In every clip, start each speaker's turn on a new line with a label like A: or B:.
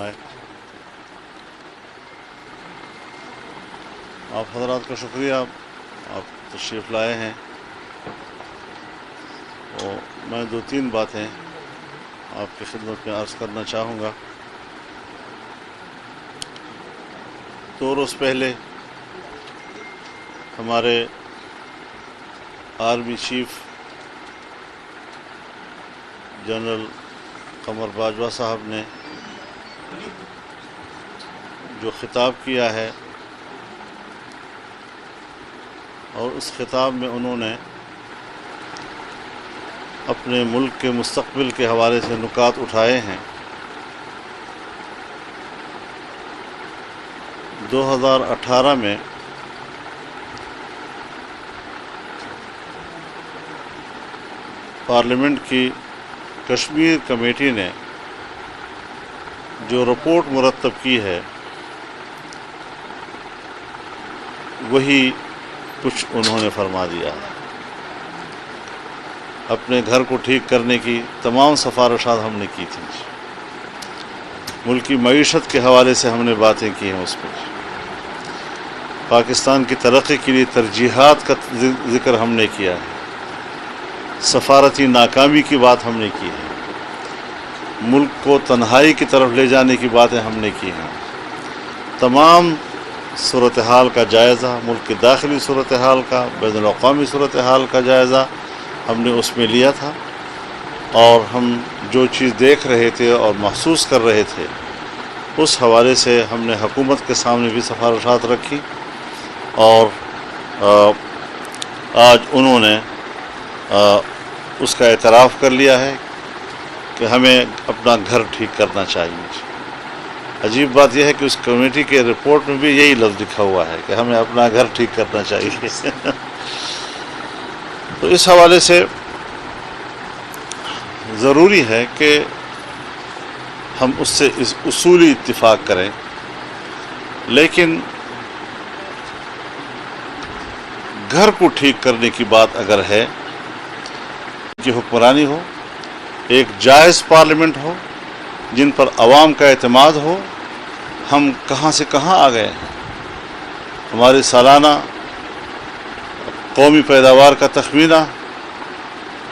A: فرمائے۔ آپ حضرات کا شکریہ، آپ تشریف لائے ہیں، اور میں 2-3 باتیں آپ کی خدمت میں عرض کرنا چاہوں گا۔ 2 روز پہلے ہمارے army chief general Qamar Bajwa صاحب نے جو خطاب کیا ہے، اور اس خطاب میں انہوں نے اپنے ملک کے مستقبل کے حوالے سے نکات اٹھائے ہیں۔ 2018 میں پارلیمنٹ کی کشمیر کمیٹی نے جو رپورٹ مرتب کی ہے، وہی کچھ انہوں نے فرما دیا ہے۔ اپنے گھر کو ٹھیک کرنے کی تمام سفارشات ہم نے کی تھیں، ملک کی معیشت کے حوالے سے ہم نے باتیں کی ہیں، اس پر پاکستان کی ترقی کے لیے ترجیحات کا ذکر ہم نے کیا ہے، سفارتی ناکامی کی بات ہم نے کی ہے، ملک کو تنہائی کی طرف لے جانے کی باتیں ہم نے کی ہیں، تمام صورتحال کا جائزہ، ملک کی داخلی صورتحال کا، بین الاقوامی صورتحال کا جائزہ ہم نے اس میں لیا تھا، اور ہم جو چیز دیکھ رہے تھے اور محسوس کر رہے تھے، اس حوالے سے ہم نے حکومت کے سامنے بھی سفارشات رکھی، اور آج انہوں نے اس کا اعتراف کر لیا ہے کہ ہمیں اپنا گھر ٹھیک کرنا چاہیے۔ عجیب بات یہ ہے کہ اس کمیٹی کے رپورٹ میں بھی یہی لفظ لکھا ہوا ہے کہ ہمیں اپنا گھر ٹھیک کرنا چاہیے۔ تو اس حوالے سے ضروری ہے کہ ہم اس سے اس اصولی اتفاق کریں، لیکن گھر کو ٹھیک کرنے کی بات اگر ہے کہ حکمرانی ہو، ایک جائز پارلیمنٹ ہو جن پر عوام کا اعتماد ہو، ہم کہاں سے کہاں آ گئے ہیں۔ ہماری سالانہ قومی پیداوار کا تخمینہ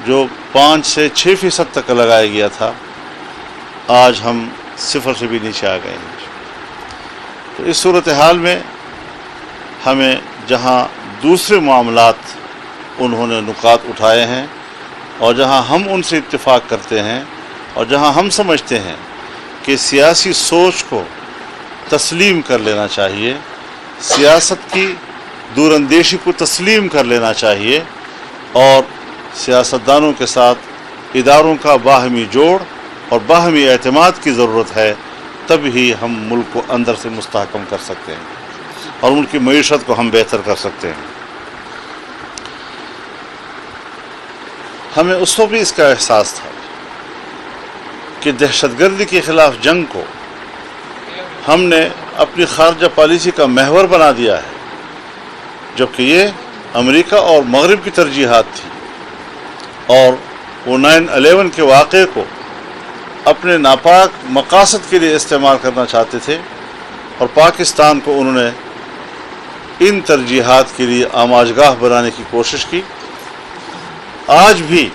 A: جو 5 سے 6% تک لگایا گیا تھا، آج ہم 0 سے بھی نیچے آ گئے ہیں۔ تو اس صورتحال میں ہمیں جہاں دوسرے معاملات انہوں نے نکات اٹھائے ہیں، اور جہاں ہم ان سے اتفاق کرتے ہیں، اور جہاں ہم سمجھتے ہیں کہ سیاسی سوچ کو تسلیم کر لینا چاہیے، سیاست کی دور اندیشی کو تسلیم کر لینا چاہیے، اور سیاستدانوں کے ساتھ اداروں کا باہمی جوڑ اور باہمی اعتماد کی ضرورت ہے، تب ہی ہم ملک کو اندر سے مستحکم کر سکتے ہیں اور ملک کی معیشت کو ہم بہتر کر سکتے ہیں۔ ہمیں اس وقت بھی اس کا احساس تھا کہ دہشت گردی کے خلاف جنگ کو ہم نے اپنی خارجہ پالیسی کا محور بنا دیا ہے، جبکہ یہ امریکہ اور مغرب کی ترجیحات تھی، اور وہ 9/11 کے واقعے کو اپنے ناپاک مقاصد کے لیے استعمال کرنا چاہتے تھے، اور پاکستان کو انہوں نے ان ترجیحات کے لیے آماجگاہ بنانے کی کوشش کی۔ آج بھی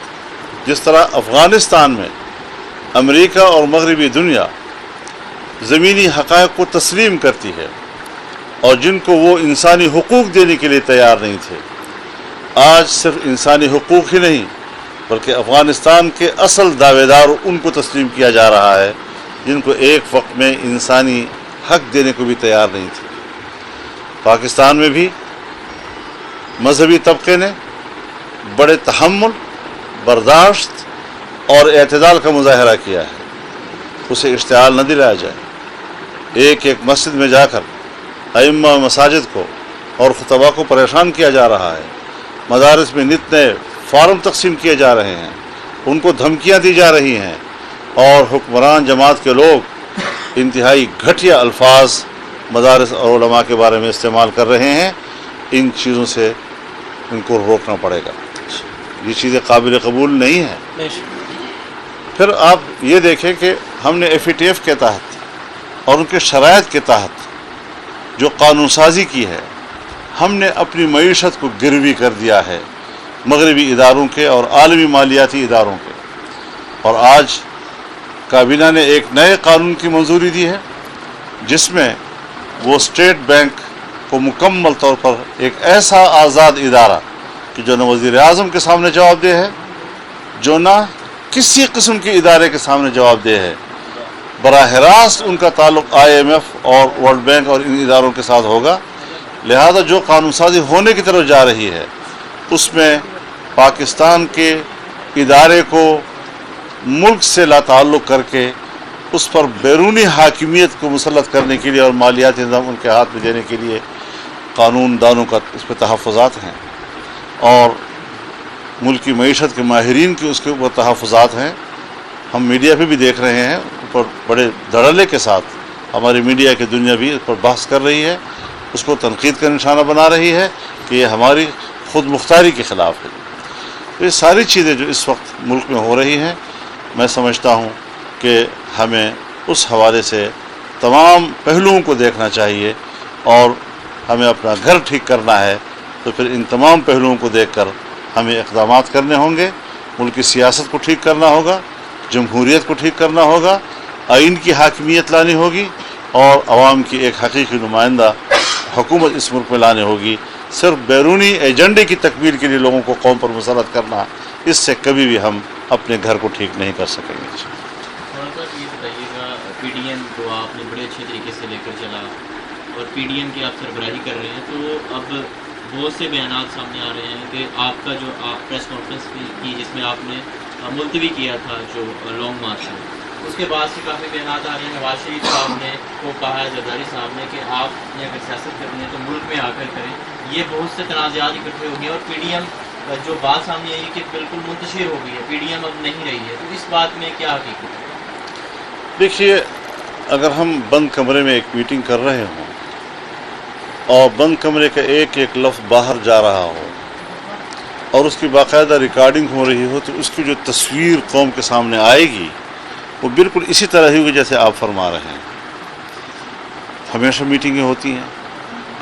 A: جس طرح افغانستان میں امریکہ اور مغربی دنیا زمینی حقائق کو تسلیم کرتی ہے، اور جن کو وہ انسانی حقوق دینے کے لیے تیار نہیں تھے، آج صرف انسانی حقوق ہی نہیں بلکہ افغانستان کے اصل دعوے دار ان کو تسلیم کیا جا رہا ہے جن کو ایک وقت میں انسانی حق دینے کو بھی تیار نہیں تھے۔ پاکستان میں بھی مذہبی طبقے نے بڑے تحمل، برداشت اور اعتدال کا مظاہرہ کیا ہے، اسے اشتعال نہ دلایا جائے۔ ایک ایک مسجد میں جا کر ائمہ مساجد کو اور خطباء کو پریشان کیا جا رہا ہے، مدارس میں نت نئے فارم تقسیم کیے جا رہے ہیں، ان کو دھمکیاں دی جا رہی ہیں، اور حکمران جماعت کے لوگ انتہائی گھٹیا الفاظ مدارس اور علماء کے بارے میں استعمال کر رہے ہیں۔ ان چیزوں سے ان کو روکنا پڑے گا، یہ چیزیں قابل قبول نہیں ہیں۔ پھر آپ یہ دیکھیں کہ ہم نے FATF کے تحت اور ان کے شرائط کے تحت جو قانون سازی کی ہے، ہم نے اپنی معیشت کو گروی کر دیا ہے مغربی اداروں کے اور عالمی مالیاتی اداروں کے. اور آج کابینہ نے ایک نئے قانون کی منظوری دی ہے جس میں وہ اسٹیٹ بینک کو مکمل طور پر ایک ایسا آزاد ادارہ کہ جو نہ وزیر اعظم کے سامنے جواب دہ ہے، جو نہ کسی قسم کے ادارے کے سامنے جواب دہ ہے، براہ راست ان کا تعلق IMF اور ورلڈ بینک اور ان اداروں کے ساتھ ہوگا. لہذا جو قانون سازی ہونے کی طرف جا رہی ہے اس میں پاکستان کے ادارے کو ملک سے لا تعلق کر کے اس پر بیرونی حاکمیت کو مسلط کرنے کے لیے اور مالیاتی نظام ان کے ہاتھ میں دینے کے لیے قانون دانوں کا اس پہ تحفظات ہیں، اور ملکی معیشت کے ماہرین کے اس کے اوپر تحفظات ہیں. ہم میڈیا پہ بھی دیکھ رہے ہیں، اوپر بڑے دھڑلے کے ساتھ ہماری میڈیا کی دنیا بھی اس پر بحث کر رہی ہے، اس کو تنقید کا نشانہ بنا رہی ہے کہ یہ ہماری خود مختاری کے خلاف ہے. یہ ساری چیزیں جو اس وقت ملک میں ہو رہی ہیں، میں سمجھتا ہوں کہ ہمیں اس حوالے سے تمام پہلوؤں کو دیکھنا چاہیے، اور ہمیں اپنا گھر ٹھیک کرنا ہے تو پھر ان تمام پہلوؤں کو دیکھ کر ہمیں اقدامات کرنے ہوں گے. ملک کی سیاست کو ٹھیک کرنا ہوگا، جمہوریت کو ٹھیک کرنا ہوگا، آئین کی حاکمیت لانی ہوگی، اور عوام کی ایک حقیقی نمائندہ حکومت اس ملک میں لانے ہوگی. صرف بیرونی ایجنڈے کی تکمیل کے لیے لوگوں کو قوم پر مسلط کرنا، اس سے کبھی بھی ہم اپنے گھر کو ٹھیک نہیں کر سکیں گے.
B: تھوڑا سا یہ بتائیے گا، PDM کو آپ نے بڑے اچھے طریقے سے لے کر چلا اور PDM کی آپ سربراہی کر رہے ہیں، تو اب بہت سے بیانات سامنے آ رہے ہیں کہ آپ کا جو آپ پریس کانفرنس کی جس میں آپ نے ملتوی کیا تھا جو لانگ مارچ ہے، اس کے بعد سے کافی بیانات آ رہے ہیں. نواز شریف صاحب نے کو کہا ہے، زرداری صاحب نے، کہ آپ نے اگر سیاست کرنی ہے تو ملک میں آ کر کریں. یہ بہت سے تنازعات اکٹھے ہو گئے اور PDM جو بات سامنے آئی کہ بالکل منتشر ہو گئی ہے، PDM اب نہیں رہی ہے، تو اس بات میں کیا حقیقت ہے؟
A: دیکھیے، اگر ہم بند کمرے میں ایک میٹنگ کر رہے ہوں اور بند کمرے کا ایک ایک لفظ باہر جا رہا ہو اور اس کی باقاعدہ ریکارڈنگ ہو رہی ہو، تو اس کی جو تصویر قوم کے سامنے آئے گی وہ بالکل اسی طرح ہی ہوگی جیسے آپ فرما رہے ہیں. ہمیشہ میٹنگیں ہوتی ہیں،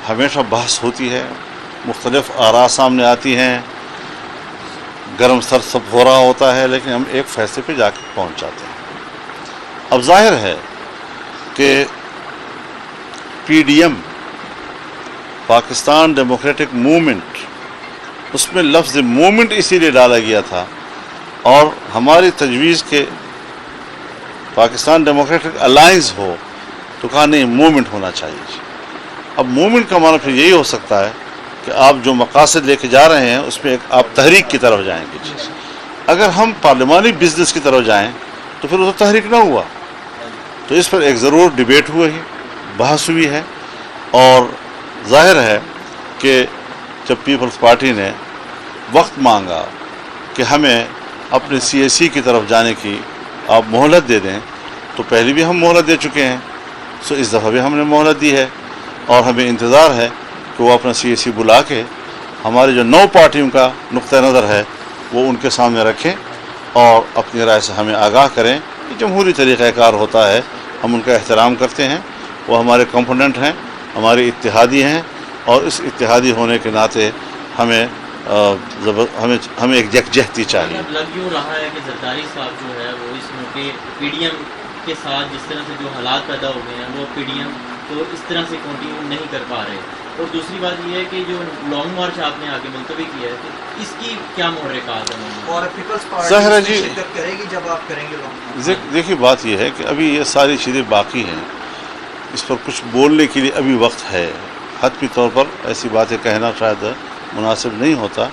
A: ہمیشہ بحث ہوتی ہے، مختلف آراء سامنے آتی ہیں، گرم سر سب ہو رہا ہوتا ہے، لیکن ہم ایک فیصلے پہ جا کے پہنچ جاتے ہیں. اب ظاہر ہے کہ PDM پاکستان ڈیموکریٹک موومنٹ، اس میں لفظ موومنٹ اسی لیے ڈالا گیا تھا، اور ہماری تجویز کے پاکستان ڈیموکریٹک الائنس ہو تو کہا نہیں، موومنٹ ہونا چاہیے. اب موومنٹ کا معنی پھر یہی ہو سکتا ہے کہ آپ جو مقاصد لے کے جا رہے ہیں اس میں ایک آپ تحریک کی طرف جائیں گے. اگر ہم پارلیمانی بزنس کی طرف جائیں تو پھر وہ تو تحریک نہ ہوا. تو اس پر ایک ضرور ڈیبیٹ ہوئی ہے، بحث ہوئی ہے، اور ظاہر ہے کہ جب پیپلز پارٹی نے وقت مانگا کہ ہمیں اپنے CAC کی طرف جانے کی آپ مہلت دے دیں، تو پہلے بھی ہم مہلت دے چکے ہیں، سو اس دفعہ بھی ہم نے مہلت دی ہے، اور ہمیں انتظار ہے کہ وہ اپنا CAC بلا کے ہمارے جو 9 پارٹیوں کا نقطہ نظر ہے وہ ان کے سامنے رکھیں اور اپنی رائے سے ہمیں آگاہ کریں. یہ جمہوری طریقہ کار ہوتا ہے، ہم ان کا احترام کرتے ہیں، وہ ہمارے کمپوننٹ ہیں، ہمارے اتحادی ہیں، اور اس اتحادی ہونے کے ناطے ہمیں ایک یکجہتی چاہیے.
B: لگ یوں رہا ہے کہ زرداری صاحب جو ہے وہ اس موقع PDM کے ساتھ جس طرح سے جو حالات پیدا ہو گئے ہیں وہ PDM تو اس طرح سے کنٹینیو نہیں کر پا رہے. اور دوسری بات یہ ہے کہ جو لانگ مارچ آپ نے آگے ملتوی کیا ہے تو اس کی کیا محرکات ہیں اور پیپلز پارٹی شرکت کرے گی جب آپ کریں گے لانگ مارچ؟
A: دیکھیے، بات یہ ہے کہ ابھی یہ ساری چیزیں باقی ہیں، اس پر کچھ بولنے کے لیے ابھی وقت ہے. حتمی طور پر ایسی باتیں کہنا شاید مناسب نہیں ہوتا.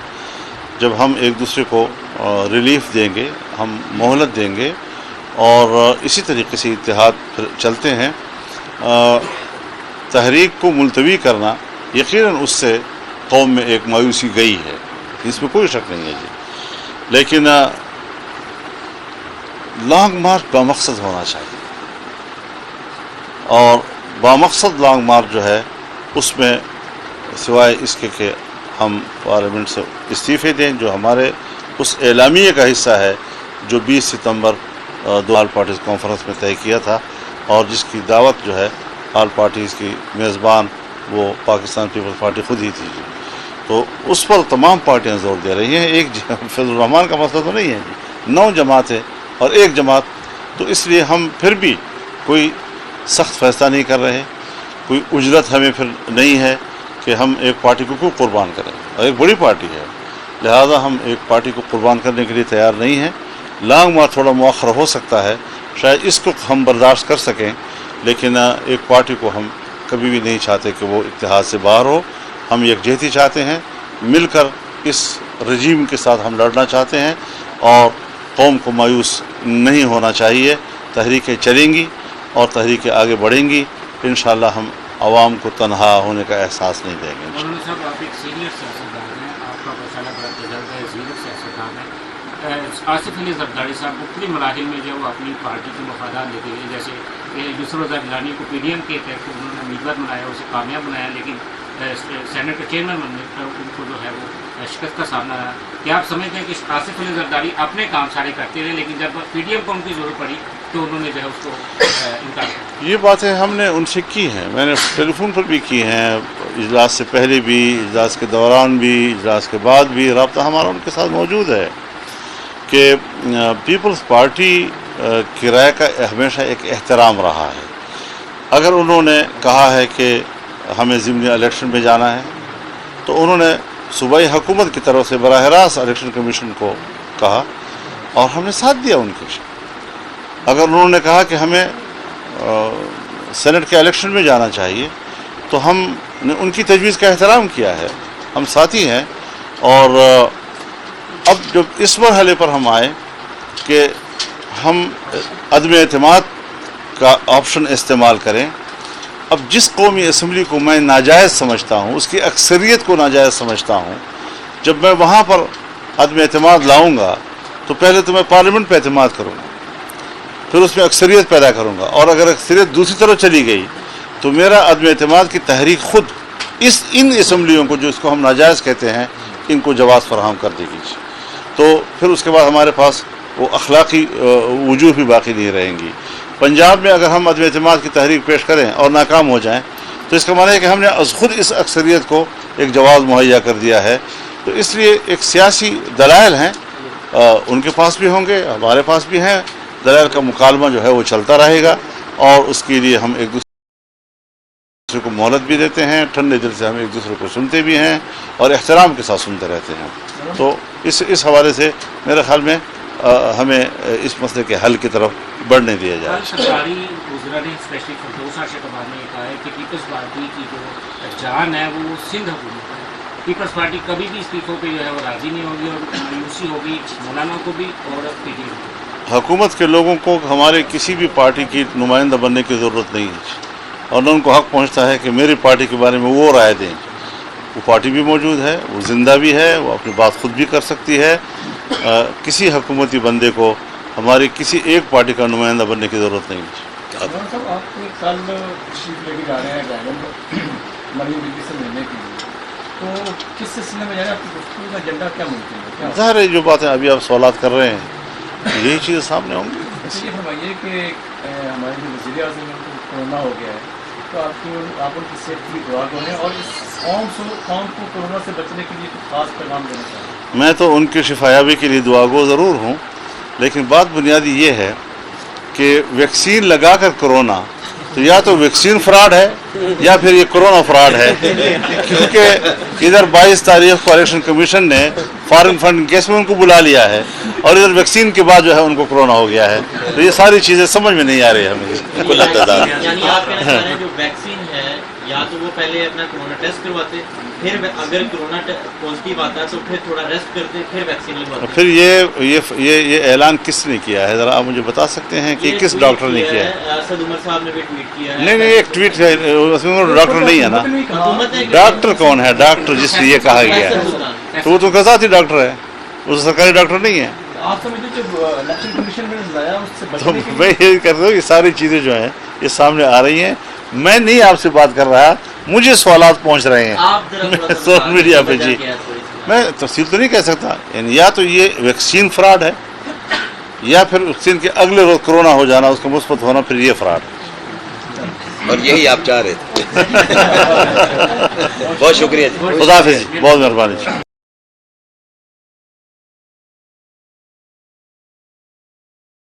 A: جب ہم ایک دوسرے کو ریلیف دیں گے، ہم مہلت دیں گے، اور اسی طریقے سے اتحاد پھر چلتے ہیں. تحریک کو ملتوی کرنا یقیناً اس سے قوم میں ایک مایوسی گئی ہے، اس میں کوئی شک نہیں ہے جی. لیکن لانگ مارچ بامقصد ہونا چاہیے، اور بامقصد لانگ مارچ جو ہے اس میں سوائے اس کے کہ ہم پارلیمنٹ سے استعفے دیں، جو ہمارے اس اعلامیے کا حصہ ہے جو 20 ستمبر 2 پارٹیز کانفرنس میں طے کیا تھا، اور جس کی دعوت جو ہے آل پارٹیز کی میزبان وہ پاکستان پیپلز پارٹی خود ہی تھی جی. تو اس پر تمام پارٹیاں زور دے رہی ہیں. ایک فضل الرحمان کا مسئلہ تو نہیں ہے جی, 9 جماعت ہے اور ایک جماعت, تو اس لیے ہم پھر بھی کوئی سخت فیصلہ نہیں کر رہے. کوئی اجرت ہمیں پھر نہیں ہے کہ ہم ایک پارٹی کو کیوں قربان کریں, اور ایک بڑی پارٹی ہے, لہذا ہم ایک پارٹی کو قربان کرنے کے لیے تیار نہیں ہیں. لانگ مارچ تھوڑا مؤخر ہو سکتا ہے, شاید اس کو ہم برداشت کر سکیں, لیکن ایک پارٹی کو ہم کبھی بھی نہیں چاہتے کہ وہ اتحاد سے باہر ہو. ہم یکجہتی چاہتے ہیں, مل کر اس رجیم کے ساتھ ہم لڑنا چاہتے ہیں, اور قوم کو مایوس نہیں ہونا چاہیے. تحریکیں چلیں گی اور تحریکیں آگے بڑھیں گی. انشاءاللہ ہم عوام کو تنہا ہونے کا احساس نہیں دیں گے.
C: مولانا صاحب, آپ ایک سینئر سیاستدان ہیں, آپ کا ماشاءاللہ بڑا تجربہ ہے, سینئر سیاستدان ہے. آصف علی زرداری صاحب مختلف مراحل میں جو وہ پارٹی کے مفادات لیتے ہوئے, جیسے یسر رضا گیلانی کو پی ڈی ایم کے تحت انہوں نے امیدوار بنایا, اسے کامیاب بنایا, لیکن سینٹ کا چیئرمین بننے پر ان کو جو ہے وہ شکست کا سامنا ہے. کیا آپ سمجھتے ہیں کہ آصف علی زرداری اپنے کام سارے کرتے رہے, لیکن جب پی ڈی ایم کو ان کی ضرورت پڑی تو انہوں نے جو ہے اس کو انکار کیا؟
A: یہ باتیں ہم نے ان سے کی ہیں, میں نے ٹیلی فون پر بھی کی ہیں, اجلاس سے پہلے بھی, اجلاس کے دوران بھی, اجلاس کے بعد بھی رابطہ ہمارا ان کے ساتھ موجود ہے کہ پیپلز پارٹی کی رائے کا ہمیشہ ایک احترام رہا ہے. اگر انہوں نے کہا ہے کہ ہمیں ضمنی الیکشن میں جانا ہے تو انہوں نے صوبائی حکومت کی طرف سے براہ راست الیکشن کمیشن کو کہا اور ہم نے ساتھ دیا ان کے. اگر انہوں نے کہا کہ ہمیں سینٹ کے الیکشن میں جانا چاہیے تو ہم نے ان کی تجویز کا احترام کیا ہے, ہم ساتھی ہیں. اور اب جب اس مرحلے پر ہم آئے کہ ہم عدم اعتماد کا آپشن استعمال کریں, اب جس قومی اسمبلی کو میں ناجائز سمجھتا ہوں, اس کی اکثریت کو ناجائز سمجھتا ہوں, جب میں وہاں پر عدم اعتماد لاؤں گا تو پہلے تو میں پارلیمنٹ پہ اعتماد کروں گا, پھر اس میں اکثریت پیدا کروں گا, اور اگر اکثریت دوسری طرف چلی گئی تو میرا عدم اعتماد کی تحریک خود ان اسمبلیوں کو, جو اس کو ہم ناجائز کہتے ہیں, ان کو جواز فراہم کر دے گی. تو پھر اس کے بعد ہمارے پاس وہ اخلاقی وجوہ بھی باقی نہیں رہیں گی. پنجاب میں اگر ہم عدم اعتماد کی تحریک پیش کریں اور ناکام ہو جائیں تو اس کا معنی ہے کہ ہم نے خود اس اکثریت کو ایک جواز مہیا کر دیا ہے. تو اس لیے ایک سیاسی دلائل ہیں, ان کے پاس بھی ہوں گے, ہمارے پاس بھی ہیں. دلائل کا مکالمہ جو ہے وہ چلتا رہے گا, اور اس کے لیے ہم ایک دوسرے کو مہلت بھی دیتے ہیں, ٹھنڈے دل سے ہم ایک دوسرے کو سنتے بھی ہیں اور احترام کے ساتھ سنتے رہتے ہیں. تو اس حوالے سے میرے خیال میں ہمیں اس مسئلے کے حل کی طرف بڑھنے دیا جائے.
C: سرکاری وزراء نے اسپیشلی فردوس عاشق آباد نے کہا ہے کہ پیپلز پارٹی کی جو جان ہے وہ سندھ حکومت ہے. پیپلز پارٹی کبھی بھی استعفوں پہ جو ہے وہ راضی نہیں ہوگی, اور مایوسی ہوگی مولانا کو بھی اور پی ڈی ایم کو.
A: حکومت کے لوگوں کو ہمارے کسی بھی پارٹی کی نمائندہ بننے کی ضرورت نہیں ہے, اور نہ ان کو حق پہنچتا ہے کہ میری پارٹی کے بارے میں وہ رائے دیں. وہ پارٹی بھی موجود ہے, وہ زندہ بھی ہے, وہ اپنی بات خود بھی کر سکتی ہے. کسی حکومتی بندے کو ہماری کسی ایک پارٹی کا نمائندہ بننے کی ضرورت نہیں ہے.
D: صاحب آپ کل تشریف لے کے جا رہے ہیں ڈائمنڈ مریم بیوی سے ملنے کے لیے, تو کس سلسلے میں جا رہے ہیں, آپ کی گفتگو کا ایجنڈا کیا ممکن ہے؟
A: ظاہر ہے جو باتیں ابھی آپ سوالات کر رہے ہیں یہی چیزیں سامنے ہوں گی.
D: اس یہ فرمائیے کہ ہمارے جو وزیر اعظم ہیں کو کورونا ہو گیا ہے, تو آپ ان کی صحت کی دعا کریں, اور اس قوم کو کورونا سے بچنے کے لیے کچھ خاص پیغام دینا چاہیں.
A: میں تو ان کی شفایابی کے لیے دعا گو ضرور ہوں, لیکن بات بنیادی یہ ہے کہ ویکسین لگا کر کرونا, تو یا تو ویکسین فراڈ ہے یا پھر یہ کرونا فراڈ ہے, کیونکہ ادھر 22 تاریخ کو الیکشن کمیشن نے فارن فنڈ کیس میں ان کو بلا لیا ہے, اور ادھر ویکسین کے بعد جو ہے ان کو کرونا ہو گیا ہے. تو یہ ساری چیزیں سمجھ میں نہیں آ رہی ہمیں.
B: یعنی آپ کہنا چاہ رہے ہیں جو ویکسین ہے, یا تو وہ پہلے اپنا کرونا ٹیسٹ کرواتے, پھر اگر کرونا پازیٹیو آتا ہے تو پھر تھوڑا ریسٹ کرتے, پھر ویکسین لگواتے.
A: پھر یہ اعلان کس نے کیا ہے, ذرا آپ مجھے بتا سکتے ہیں کہ کس ڈاکٹر نے کیا ہے؟
B: اسد عمر صاحب نے بھی ٹویٹ کیا ہے.
A: نہیں, ایک ٹویٹ ہے, اس میں ڈاکٹر نہیں ہے نا. ڈاکٹر کون ہے؟ ڈاکٹر جس سے یہ کہا گیا ہے تو وہ تو ذاتی ڈاکٹر ہے, وہ سرکاری ڈاکٹر نہیں ہے.
D: آپ سمجھتے جو الیکشن کمیشن میں لایا اس سے
A: تو
D: بچنے کے
A: میں یہ کر رہا ہوں, یہ ساری چیزیں جو ہیں یہ سامنے آ رہی ہیں. میں نہیں آپ سے بات کر رہا, مجھے سوالات پہنچ رہے ہیں سوشل میڈیا پہ. جی میں تفصیل تو نہیں کہہ سکتا, یعنی یا تو یہ ویکسین فراڈ ہے, یا پھر ویکسین کے اگلے روز کرونا ہو جانا, اس کا مثبت ہونا, پھر یہ فراڈ ہے.
E: اور یہی آپ چاہ رہے تھے. بہت شکریہ جی.
A: خدا حافظ. بہت مہربانی.